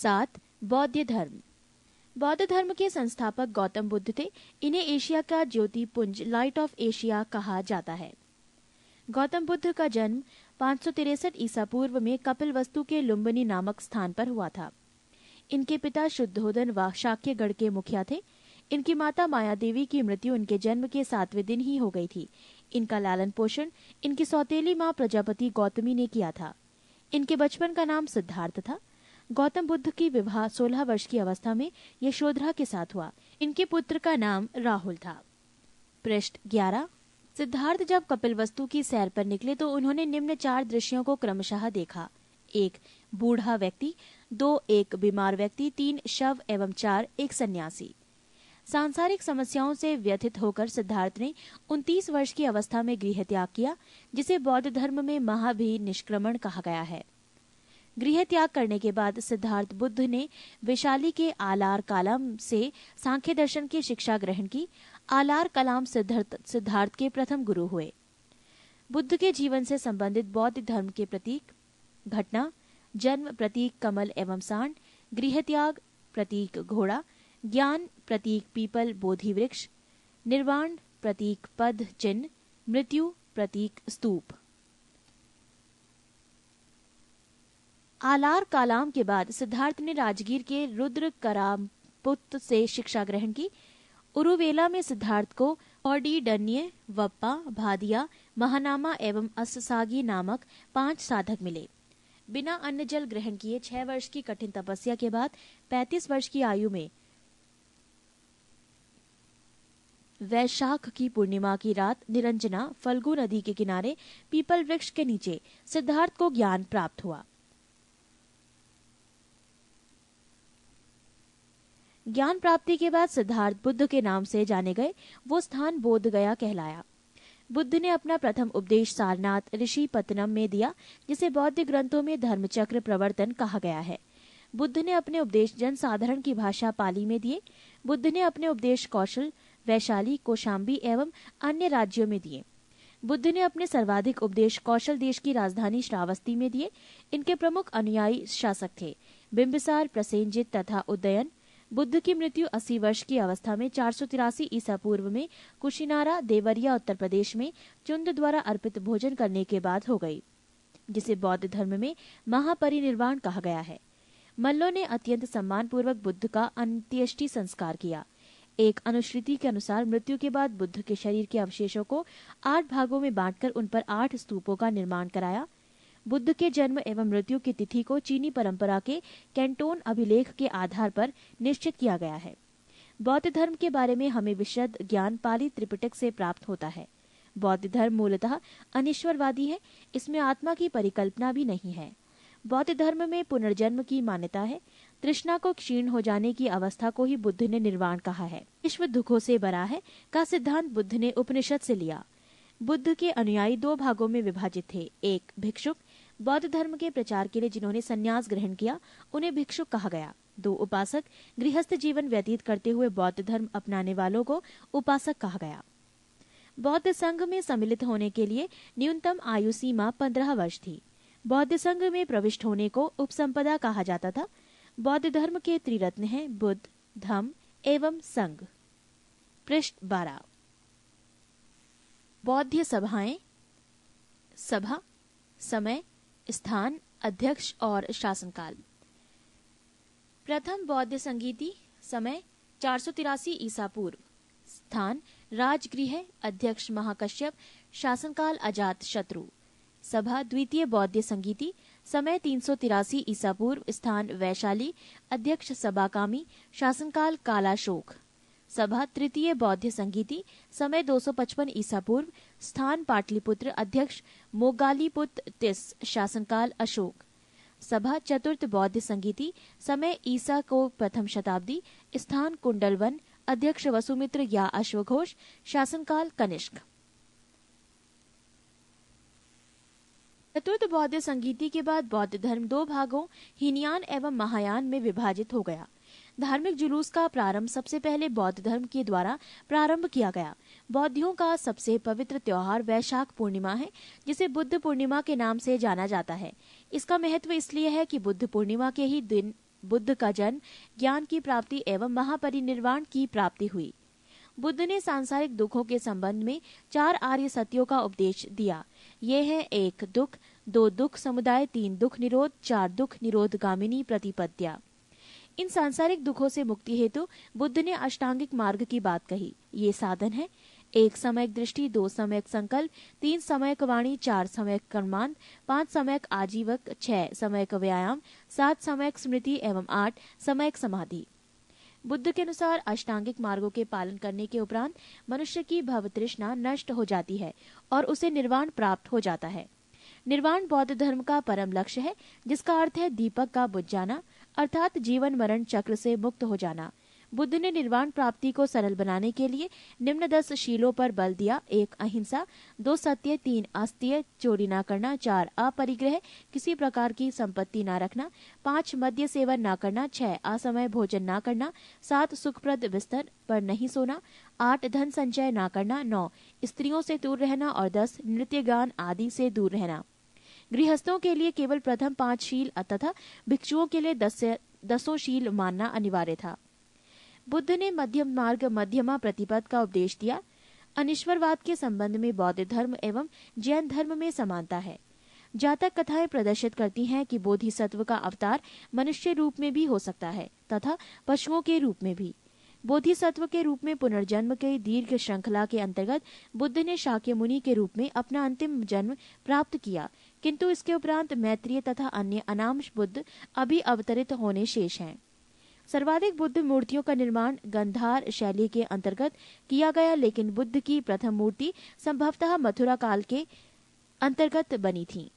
7. बौद्ध धर्म। बौद्ध धर्म के संस्थापक गौतम बुद्ध थे। इन्हें एशिया का ज्योति पुंज लाइट ऑफ एशिया कहा जाता है। गौतम बुद्ध का जन्म 563 ईसा पूर्व में कपिलवस्तु के लुम्बिनी नामक स्थान पर हुआ था। इनके पिता शुद्धोधन व शाक्यगढ़ के मुखिया थे। इनकी माता माया देवी की मृत्यु इनके जन्म के 7वें दिन ही हो गई थी। इनका लालन पोषण इनकी सौतेली माँ प्रजापति गौतमी ने किया था। इनके बचपन का नाम सिद्धार्थ था। गौतम बुद्ध की विवाह 16 वर्ष की अवस्था में यशोधरा के साथ हुआ। इनके पुत्र का नाम राहुल था। पृष्ठ 11। सिद्धार्थ जब कपिलवस्तु की सैर पर निकले तो उन्होंने निम्न 4 दृश्यों को क्रमशः देखा। 1. बूढ़ा व्यक्ति, 2. एक बीमार व्यक्ति, 3. शव एवं 4. एक सन्यासी। सांसारिक समस्याओं से व्यथित होकर सिद्धार्थ ने 29 वर्ष की अवस्था में गृह त्याग किया, जिसे बौद्ध धर्म में महाभिनिष्क्रमण कहा गया है। गृह त्याग करने के बाद सिद्धार्थ बुद्ध ने वैशाली के आलार कलाम से सांख्य दर्शन की शिक्षा ग्रहण की। आलार कलाम सिद्धार्थ के प्रथम गुरु हुए। बुद्ध के जीवन से संबंधित बौद्ध धर्म के प्रतीक: घटना, जन्म प्रतीक कमल एवं सांड, गृह त्याग प्रतीक घोड़ा, ज्ञान प्रतीक पीपल बोधि वृक्ष, निर्वाण प्रतीक पद चिन्ह, मृत्यु प्रतीक स्तूप। आलार कलाम के बाद सिद्धार्थ ने राजगीर के रुद्र करापुत से शिक्षा ग्रहण की। उरुवेला में सिद्धार्थ को औडीडन्य, वप्पा, भादिया, महानामा एवं अस्सागी नामक 5 साधक मिले। बिना अन्न जल ग्रहण किए 6 वर्ष की कठिन तपस्या के बाद 35 वर्ष की आयु में वैशाख की पूर्णिमा की रात निरंजना फल्गु नदी के किनारे पीपल वृक्ष के नीचे सिद्धार्थ को ज्ञान प्राप्त हुआ। ज्ञान प्राप्ति के बाद सिद्धार्थ बुद्ध के नाम से जाने गए। वो स्थान बोध गया कहलाया। बुद्ध ने अपना प्रथम उपदेश सारनाथ ऋषि पत्तनम में दिया, जिसे बौद्ध ग्रंथों में धर्मचक्र प्रवर्तन कहा गया है। बुद्ध ने अपने उपदेश जन साधारण की भाषा पाली में दिए। बुद्ध ने अपने उपदेश कौशल, वैशाली, कौशाम्बी एवं अन्य राज्यों में दिए। बुद्ध ने अपने सर्वाधिक उपदेश कौशल देश की राजधानी श्रावस्ती में दिए। इनके प्रमुख अनुयायी शासक थे बिंबिसार, प्रसेनजित तथा उदयन। बुद्ध की मृत्यु 80 वर्ष की अवस्था में 483 ईसा पूर्व में कुशिनारा, देवरिया, उत्तर प्रदेश में चुंद द्वारा अर्पित भोजन करने के बाद हो गई, जिसे बौद्ध धर्म में महापरिनिर्वाण कहा गया है। मल्लों ने अत्यंत सम्मान पूर्वक बुद्ध का अंत्येष्टि संस्कार किया। एक अनुश्रुति के अनुसार मृत्यु के बाद बुद्ध के शरीर के अवशेषों को 8 भागों में बांटकर उन पर 8 स्तूपों का निर्माण कराया। बुद्ध के जन्म एवं मृत्यु की तिथि को चीनी परंपरा के कैंटोन अभिलेख के आधार पर निश्चित किया गया है। बौद्ध धर्म के बारे में हमें विशद ज्ञान पाली त्रिपिटक से प्राप्त होता है। बौद्ध धर्म मूलतः अनिश्वरवादी है। इसमें आत्मा की परिकल्पना भी नहीं है। बौद्ध धर्म में पुनर्जन्म की मान्यता है। तृष्णा को क्षीण हो जाने की अवस्था को ही बुद्ध ने निर्वाण कहा है। विश्व दुखों से भरा है का सिद्धांत बुद्ध ने उपनिषद से लिया। बुद्ध के अनुयायी 2 भागों में विभाजित थे। एक भिक्षुक, बौद्ध धर्म के प्रचार के लिए जिन्होंने संन्यास ग्रहण किया उन्हें भिक्षुक कहा गया। 2 उपासक, गृहस्थ जीवन व्यतीत करते हुए बौद्ध धर्म अपनाने वालों को उपासक कहा गया। बौद्ध संघ में सम्मिलित होने के लिए न्यूनतम आयु सीमा 15 वर्ष थी। बौद्ध संघ में प्रविष्ट होने को उपसंपदा कहा जाता था। बौद्ध धर्म के त्रिरत्न हैं बुद्ध, धम्म एवं संघ। पृष्ठ 12। बौद्ध सभाएं: सभा, समय, स्थान, अध्यक्ष और शासनकाल। प्रथम बौद्ध संगीति, समय 483 ईसा पूर्व, स्थान राजगृह, अध्यक्ष महाकश्यप, शासनकाल अजात शत्रु। सभा द्वितीय बौद्ध संगीति, समय 383 ईसा पूर्व, स्थान वैशाली, अध्यक्ष सबाकामी, शासनकाल कालाशोक। सभा तृतीय बौद्ध संगीति, समय 255 ईसा पूर्व, स्थान पाटलिपुत्र, अध्यक्ष मोगालीपुत्र तिस, शासनकाल अशोक। सभा चतुर्थ बौद्ध संगीति, समय ईसा को प्रथम शताब्दी, स्थान कुंडलवन, अध्यक्ष वसुमित्र या अश्वघोष, शासनकाल कनिष्क। चतुर्थ बौद्ध संगीति के बाद बौद्ध धर्म 2 भागों हीनयान एवं महायान में विभाजित हो गया। धार्मिक जुलूस का प्रारंभ सबसे पहले बौद्ध धर्म के द्वारा प्रारंभ किया गया। बौद्धियों का सबसे पवित्र त्योहार वैशाख पूर्णिमा है, जिसे बुद्ध पूर्णिमा के नाम से जाना जाता है। इसका महत्व इसलिए है कि बुद्ध पूर्णिमा के ही दिन बुद्ध का जन्म, ज्ञान की प्राप्ति एवं महापरिनिर्वाण की प्राप्ति हुई। बुद्ध ने सांसारिक दुखों के संबंध में 4 आर्य सत्यों का उपदेश दिया। ये है 1 दुख, 2 दुख समुदाय, 3 दुख निरोध, 4 दुख निरोध गामिनी प्रतिपद्या। इन सांसारिक दुखों से मुक्ति हेतु बुद्ध ने अष्टांगिक मार्ग की बात कही। ये साधन है 1 समयक दृष्टि, 2 समयक संकल्प, 3 समयक वाणी, 4 समयक कर्मांत, 5 समयक आजीवक, 6 समयक व्यायाम, 7 समयक स्मृति एवं 8 समयक समाधि। बुद्ध के अनुसार अष्टांगिक मार्गों के पालन करने के उपरांत मनुष्य की भव तृष्णा नष्ट हो जाती है और उसे निर्वाण प्राप्त हो जाता है। निर्वाण बौद्ध धर्म का परम लक्ष्य है, जिसका अर्थ है दीपक का बुझ जाना, अर्थात जीवन मरण चक्र से मुक्त हो जाना। बुद्ध ने निर्वाण प्राप्ति को सरल बनाने के लिए निम्न 10 शीलों पर बल दिया। 1 अहिंसा, 2 सत्य, 3 अस्तेय, चोरी न करना, 4 अपरिग्रह, किसी प्रकार की संपत्ति न रखना, 5 मद्य सेवन न करना, 6 असमय भोजन न करना, 7 सुखप्रद बिस्तर पर नहीं सोना, 8 धन संचय न करना, 9 स्त्रियों से दूर रहना और 10 नृत्य गान आदि से दूर रहना। गृहस्थों के लिए केवल प्रथम 5 शील तथा भिक्षुओं के लिए 10 शील मानना अनिवार्य था। बुद्ध ने मध्यम मार्ग मध्यमा प्रतिपद का उपदेश दिया। अनिश्वरवाद के संबंध में बौद्ध धर्म एवं जैन धर्म में समानता है। जातक कथाएं प्रदर्शित करती हैं कि बोधिसत्व का अवतार मनुष्य रूप में भी हो सकता है तथा पशुओं के रूप में भी। बोधिसत्व के रूप में पुनर्जन्म के दीर्घ श्रृंखला के अंतर्गत बुद्ध ने शाक्य मुनि के रूप में अपना अंतिम जन्म प्राप्त किया, किंतु इसके उपरांत मैत्रेय तथा अन्य अनामश बुद्ध अभी अवतरित होने शेष हैं। सर्वाधिक बुद्ध मूर्तियों का निर्माण गंधार शैली के अंतर्गत किया गया, लेकिन बुद्ध की प्रथम मूर्ति संभवतः मथुरा काल के अंतर्गत बनी थी।